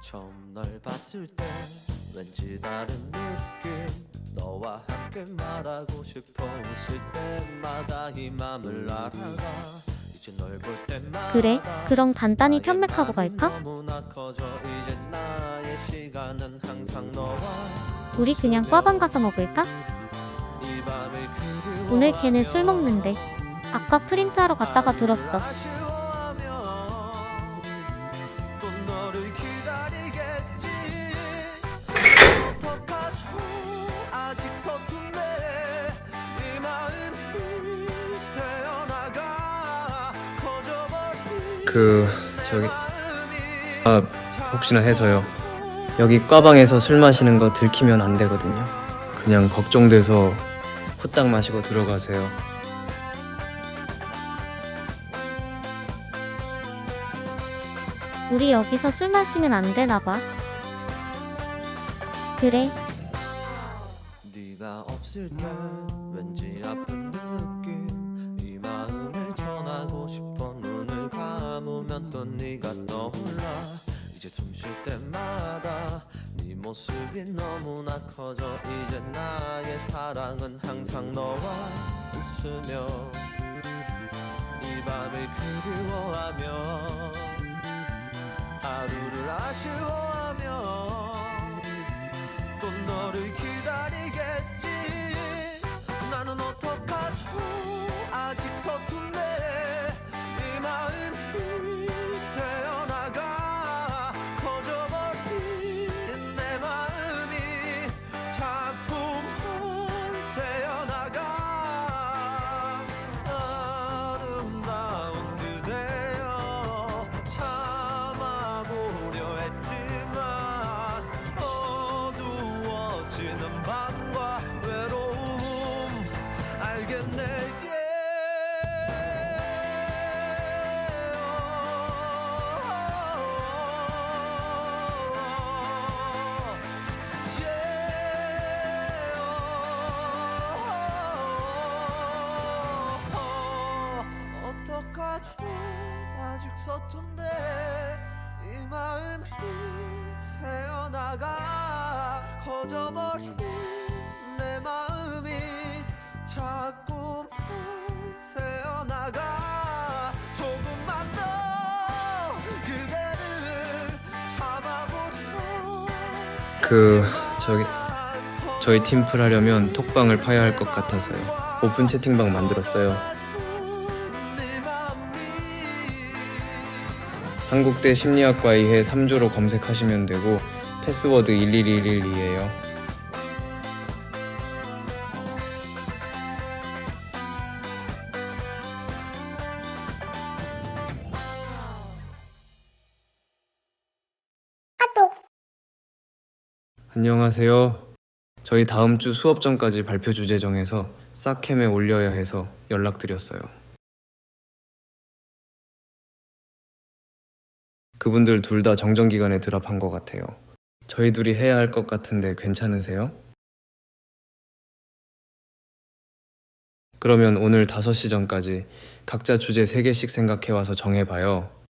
처음 널 봤을 때 왠지 다른 느낌 너와 함께 말하고 싶어 웃을 때마다 이 맘을 알아가 이제 널 볼 때마다 그래? 그럼 간단히 편맥하고 갈까? 너무나 커져 이제 나의 시간은 항상 너와 우리 그냥 과방 가서 먹을까? 이 밤을 그리워하며 오늘 걔는 술 먹는데. 아까 프린트하러 갔다가 들었어. 아쉬워하며 또 너를 기다리겠지 어떡하죠 아직 서툰데 이 마음이 새어나가 커져버린 저기 혹시나 해서요. 여기 과방에서 술 마시는 거 들키면 안 되거든요. 그냥 걱정돼서 후딱 마시고 들어가세요. 우리 여기서 술 마시면 안 되나 봐. 그래. 네가 없을 때 왠지 아픈 느낌 이 마음을 전하고 싶어 눈을 감으면 또 네가 떠올라 이제 숨 쉴 때마다 네 모습이 너무나 커져 이제 나의 사랑은 항상 너와 웃으며 이 밤을 그리워하며 하루를 아쉬워하며 또 너를 기다리겠지 나는 어떡하죠 아직 서툰데 이 마음이 새어나가 커져버린 내 마음이 자꾸만 새어나가 아름다운 그대여 참아보려 했지만 어두워지는 밤과 외로움 알겠네 어떡하죠 아직 서툰데 이 마음이 새어나가 커져버린 내 마음이 자꾸만 새어나가 조금만 더 그대를 잡아보려 저희 팀플 하려면 톡방을 파야 할 것 같아서요. 오픈 채팅방 만들었어요. 한국대 심리학과 2회 3조로 검색하시면 되고 패스워드 11112예요. 안녕하세요. 저희 다음 주 수업 전까지 발표 주제 정해서 싹캠에 올려야 해서 연락드렸어요. 그분들 둘 다 정정기간에 드랍한 것 같아요. 저희 둘이 해야 할 것 같은데 괜찮으세요? 그러면 오늘 5시 전까지 각자 주제 3개씩 생각해와서 정해봐요.